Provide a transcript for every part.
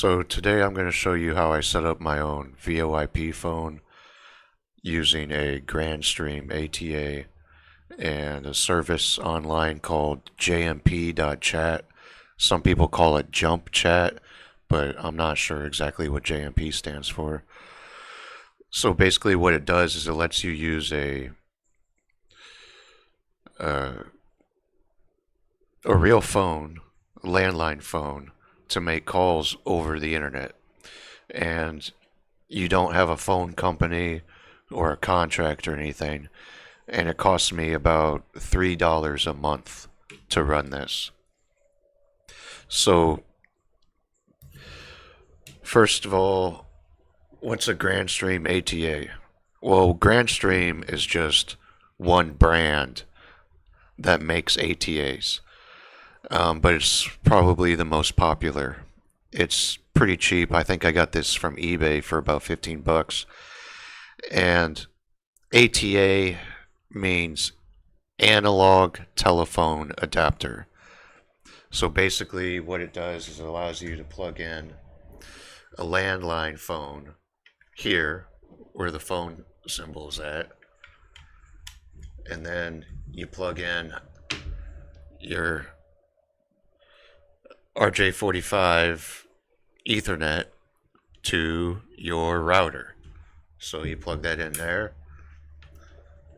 So today I'm going to show you how I set up my own VoIP phone using a Grandstream ATA and a service online called jmp.chat. Some people call it Jump Chat, but I'm not sure exactly what JMP stands for. So basically what it does is it lets you use uh, a real phone, a landline phone, to make calls over the internet. And you don't have a phone company or a contract or anything, and it costs me about $3 a month to run this. So, first of all, what's a Grandstream ATA? Well, Grandstream is just one brand that makes ATAs, but it's probably the most popular. It's pretty cheap. I think I got this from eBay for about 15 bucks. And ATA means analog telephone adapter. So basically what it does is it allows you to plug in a landline phone here where the phone symbol is at, and then you plug in your RJ45 Ethernet to your router. So you plug that in there,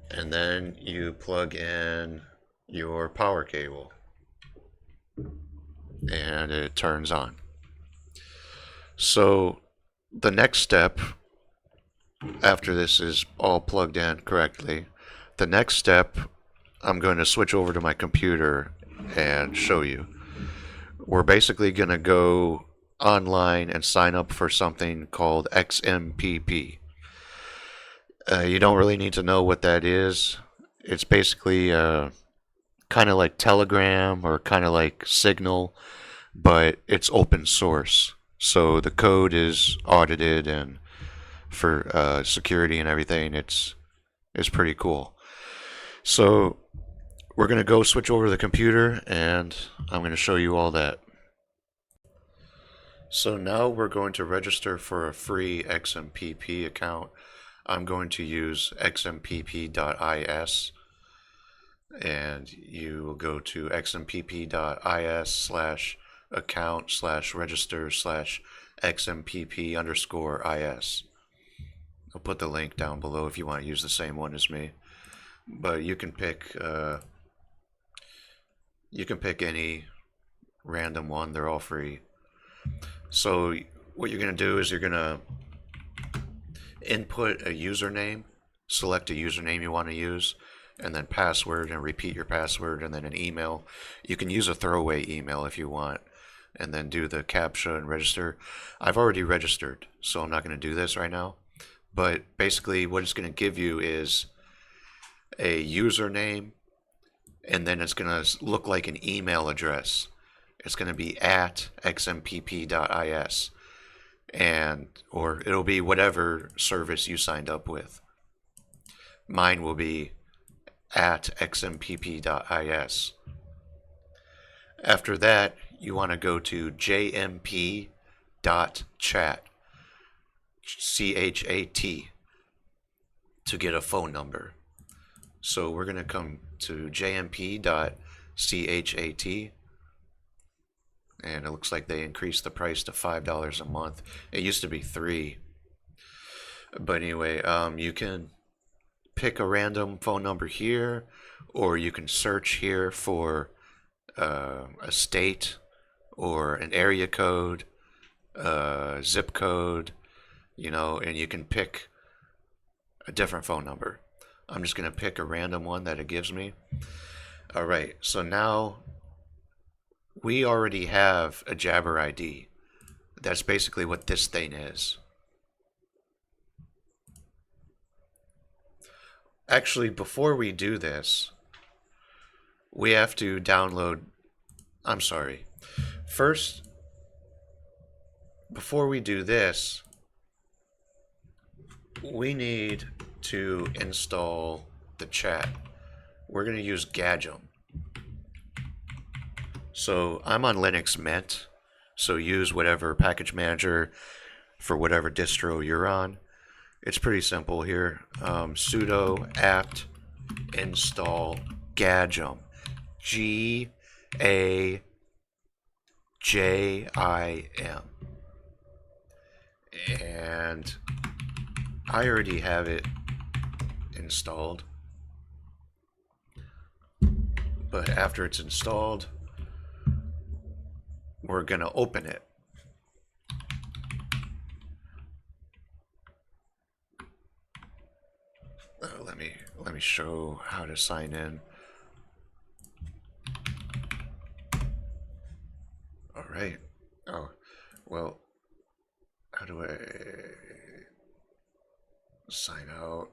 and then you plug in your power cable, and it turns on. So the next step, after this is all plugged in correctly, the next step, I'm going to switch over to my computer and show you. We're basically going to go online and sign up for something called XMPP. You don't really need to know what that is. It's basically kind of like Telegram or kind of like Signal, but it's open source. So the code is audited, and for security and everything, it's pretty cool. So we're going to go switch over to the computer, and I'm going to show you all that. So now we're going to register for a free XMPP account. I'm going to use xmpp.is, and you will go to xmpp.is/account/register/xmpp_is. I'll put the link down below if you want to use the same one as me. But you can pick any random one. They're all free. So what you're going to do is you're going to input a username, select a username you want to use, and then password, and repeat your password, and then an email. You can use a throwaway email if you want, and then do the CAPTCHA and register. I've already registered, so I'm not going to do this right now. But basically what it's going to give you is a username, and then it's going to look like an email address. It's going to be at xmpp.is, and or it'll be whatever service you signed up with. Mine will be at xmpp.is. After that, you want to go to jmp.chat, CHAT, to get a phone number. So we're going to come to jmp.chat, and it looks like they increased the price to $5 a month. It used to be $3. But anyway, you can pick a random phone number here, or you can search here for a state or an area code, zip code, and you can pick a different phone number. I'm just going to pick a random one that it gives me. All right, so now we already have a Jabber ID. That's basically what this thing is. Actually, before we do this, we have to download... I'm sorry. First, before we do this, we need to install the chat. We're going to use Gadget. So I'm on Linux Mint, So use whatever package manager for whatever distro you're on. It's pretty simple here. Sudo apt install Gajim. Gajim. And I already have it installed. But after it's installed, we're going to open it. Let me show how to sign in. All right. Oh, well, how do I sign out?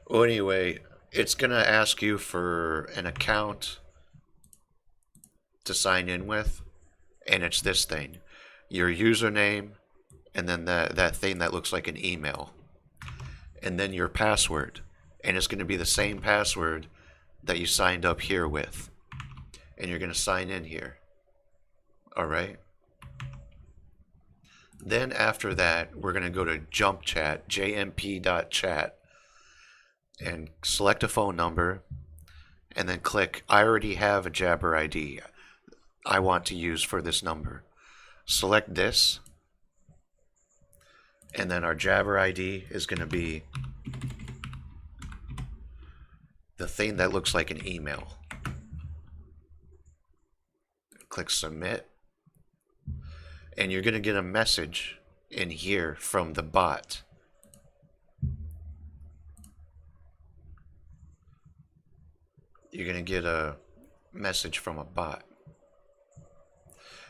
Well, anyway, it's going to ask you for an account to sign in with, and it's this thing. Your username, and then that thing that looks like an email, and then your password. And it's going to be the same password that you signed up here with. And you're going to sign in here. All right? Then after that, we're going to go to Jump Chat, jmp.chat, and select a phone number, and then click I already have a Jabber ID I want to use for this number. Select this, and then our Jabber ID is going to be the thing that looks like an email. Click submit, and you're going to get a message in here from the bot. You're going to get a message from a bot.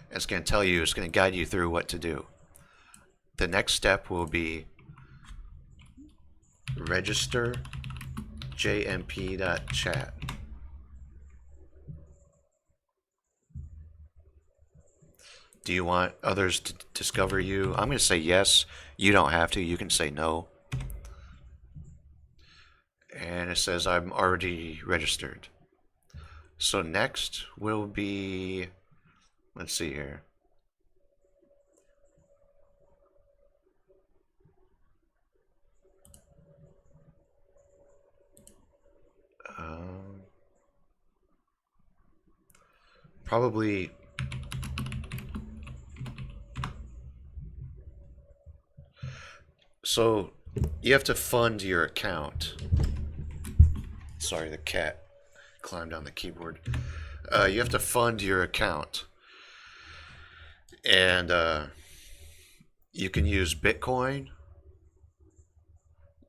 It's going to tell you, it's going to guide you through what to do. The next step will be register jmp.chat. Do you want others to discover you? I'm going to say yes. You don't have to. You can say no. And it says I'm already registered. So next will be, let's see here. Probably so you have to fund your account. Sorry, the cat climbed on the keyboard. You have to fund your account, and you can use Bitcoin,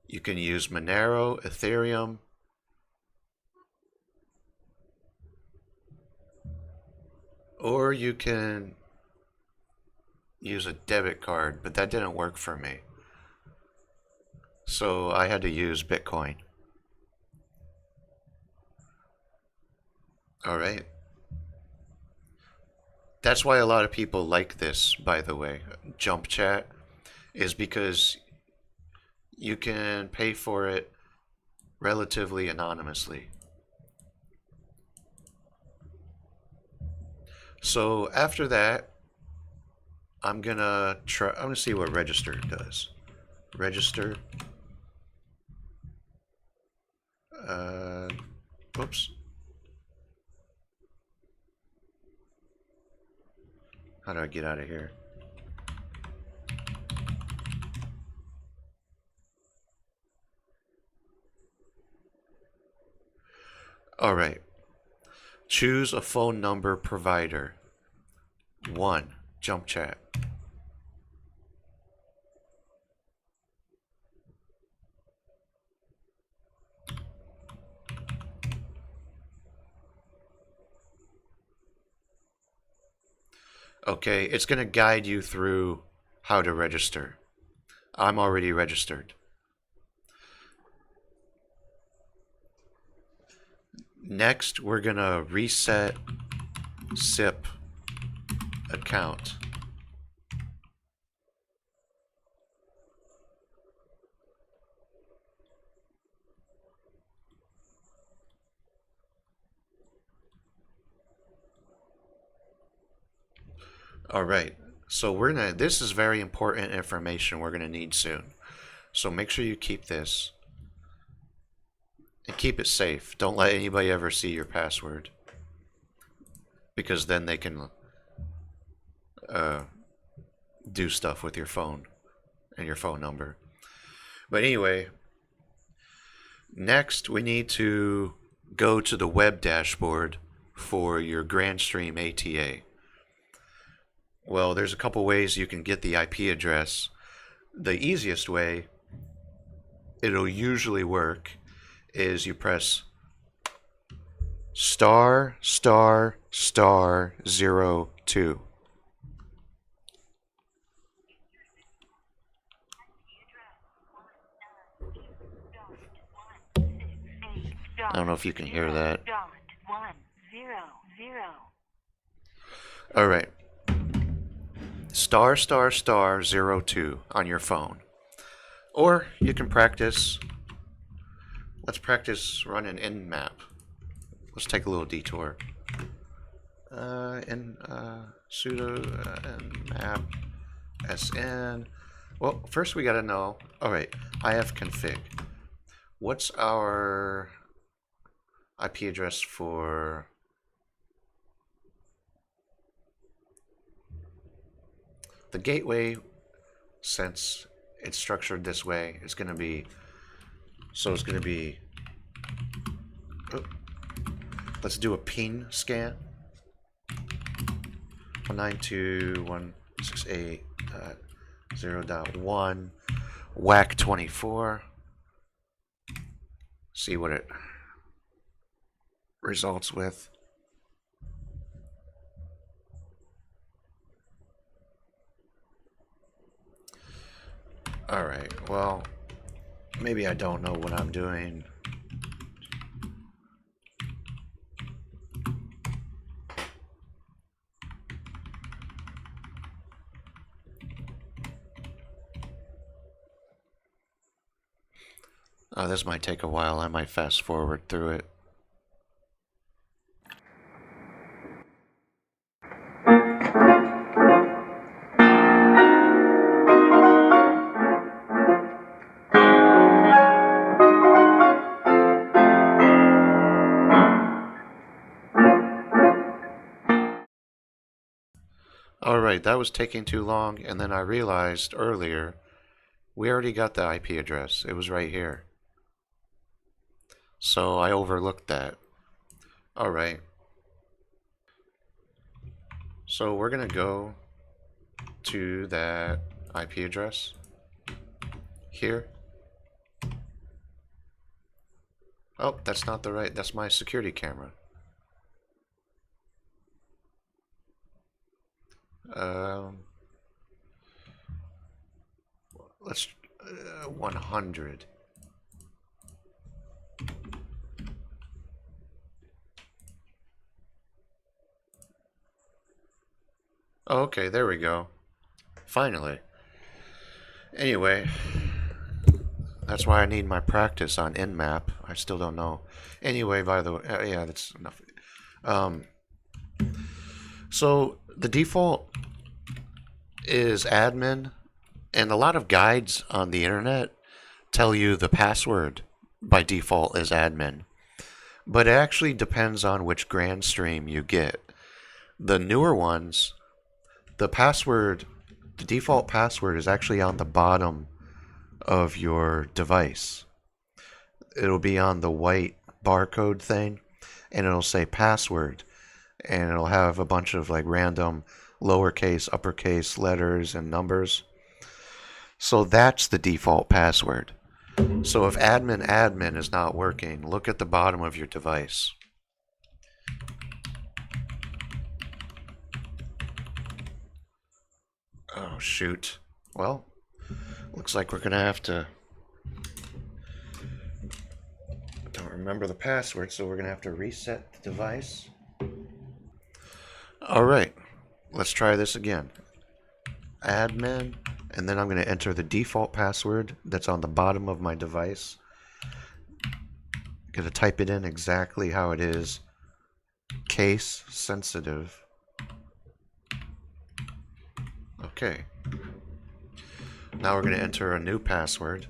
you can use Monero, Ethereum, or you can use a debit card, but that didn't work for me. So I had to use Bitcoin. All right. That's why a lot of people like this, by the way, Jump Chat, is because you can pay for it relatively anonymously. So after that, I'm gonna see what register does. Register. Oops. How do I get out of here? All right. Choose a phone number provider. 1. Jump Chat. Okay, it's going to guide you through how to register. I'm already registered. Next, we're going to reset SIP account. All right. So this is very important information we're gonna need soon. So make sure you keep this and keep it safe. Don't let anybody ever see your password because then they can do stuff with your phone and your phone number. But anyway, next we need to go to the web dashboard for your GrandStream ATA. Well, there's a couple ways you can get the IP address. The easiest way, it'll usually work, is you press star star star 02. I don't know if you can hear that. All right. Star star star 02 on your phone. Or you can practice. Let's practice running Nmap. Let's take a little detour. Sudo nmap sn. Well, first we gotta know. All right, ifconfig. What's our IP address for? The gateway, since it's structured this way, it's going to be, oh, let's do a ping scan. 192.168.0.1, WAC 24. See what it results with. Alright, well, maybe I don't know what I'm doing. This might take a while. I might fast forward through it. Alright, that was taking too long, and then I realized earlier we already got the IP address. It was right here. So I overlooked that. Alright. So we're going to go to that IP address here. Oh, that's not the right, that's my security camera. Let's 100. Oh, okay, there we go. Finally. Anyway, that's why I need my practice on Nmap. I still don't know. Anyway, by the way, yeah, that's enough. So the default is admin, and a lot of guides on the internet tell you the password by default is admin. But it actually depends on which GrandStream you get. The newer ones, the default password is actually on the bottom of your device. It'll be on the white barcode thing, and it'll say password, and it'll have a bunch of like random lowercase, uppercase letters and numbers. So that's the default password. So if admin is not working, look at the bottom of your device. Oh, shoot. Well, looks like we're going to have to... Don't remember the password, so we're going to have to reset the device. Alright, let's try this again. Admin, and then I'm going to enter the default password that's on the bottom of my device. Gonna type it in exactly how it is. Case sensitive. Okay. Now we're gonna enter a new password.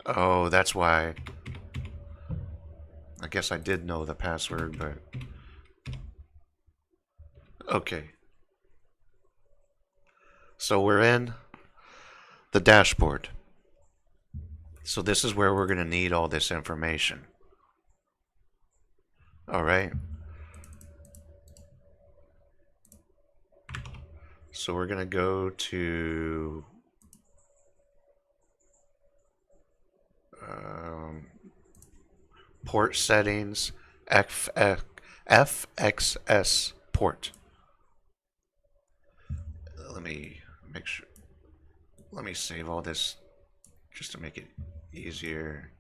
Oh, that's why. I guess I did know the password, but... Okay. So we're in the dashboard. So this is where we're going to need all this information. All right. So we're going to go to port settings, FXS port. Let me make sure. Let me save all this just to make it easier.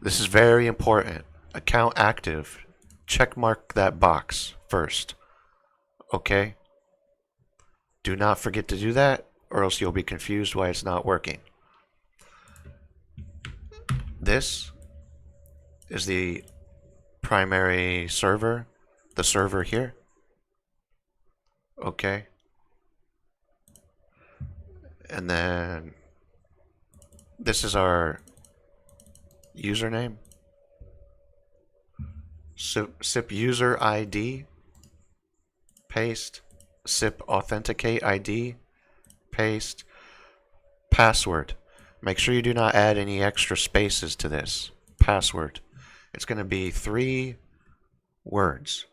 This is very important. Account active. Check mark that box first. Okay? Do not forget to do that, or else you'll be confused why it's not working. This is the primary server, the server here. Okay. And then this is our username. SIP user ID. Paste. SIP authenticate ID. Paste. Password. Make sure you do not add any extra spaces to this. Password. It's going to be 3 words.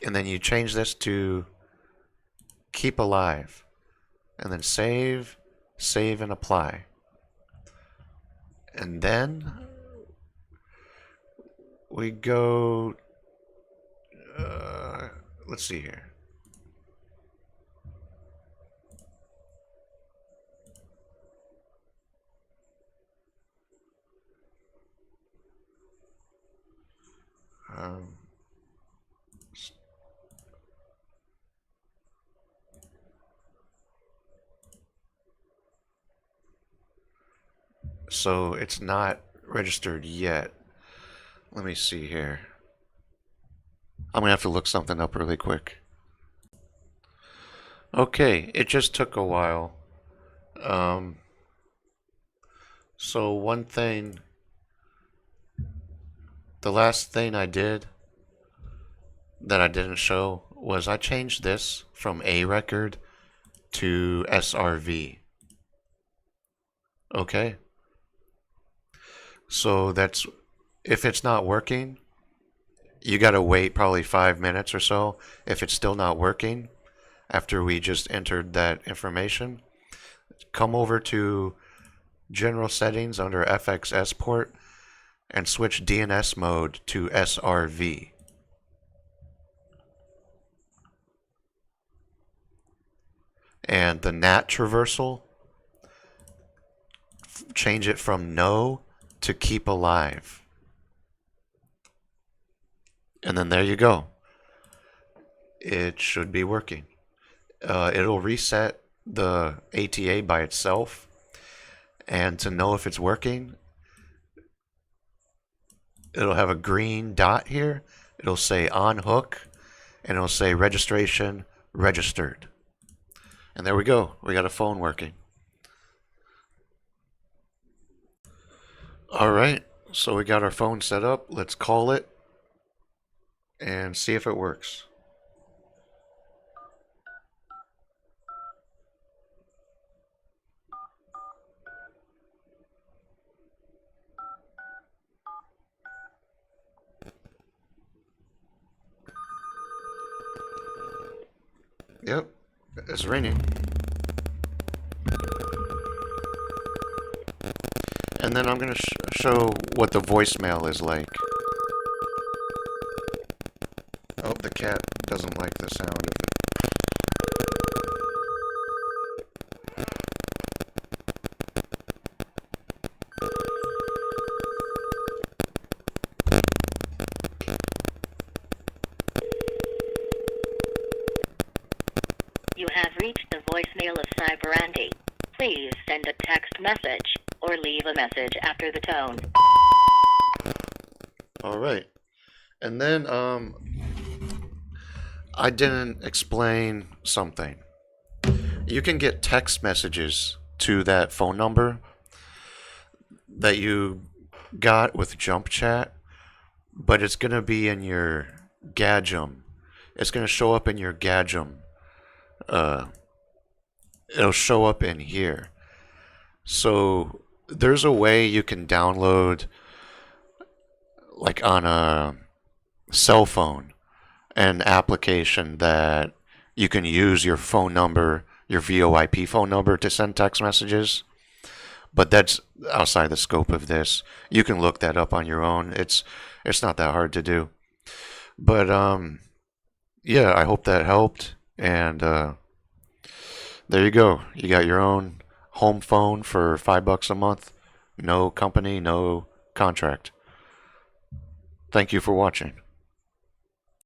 And then you change this to keep alive. And then save, save and apply. And then we go, let's see here. So it's not registered yet. Let me see here. I'm gonna have to look something up really quick. Okay, it just took a while. So one thing, the last thing I did that I didn't show was I changed this from A record to SRV. Okay? So that's, if it's not working, you gotta wait probably 5 minutes or so. If it's still not working, after we just entered that information, come over to General Settings under FXS port and switch DNS mode to SRV. And the NAT traversal, change it from no to keep alive. And then there you go. It should be working. It'll reset the ATA by itself. And to know if it's working, it'll have a green dot here. It'll say on hook, and it'll say registration registered. And there we go. We got a phone working. All right. So we got our phone set up. Let's call it and see if it works. Yep, it's ringing. And then I'm going to show what the voicemail is like. Oh, the cat doesn't like the sound of it. You have reached the voicemail of Cyberandy. Please send a text message or leave a message after the tone. All right. And then I didn't explain something. You can get text messages to that phone number that you got with Jump Chat, but it's going to be in your Gadgem. It's going to show up in your Gadgem. It'll show up in here. So there's a way you can download, like on a cell phone, an application that you can use your phone number, your VoIP phone number, to send text messages. But that's outside the scope of this. You can look that up on your own. It's not that hard to do. But yeah, I hope that helped. And there you go. You got your own home phone for $5 a month. No company, no contract. Thank you for watching.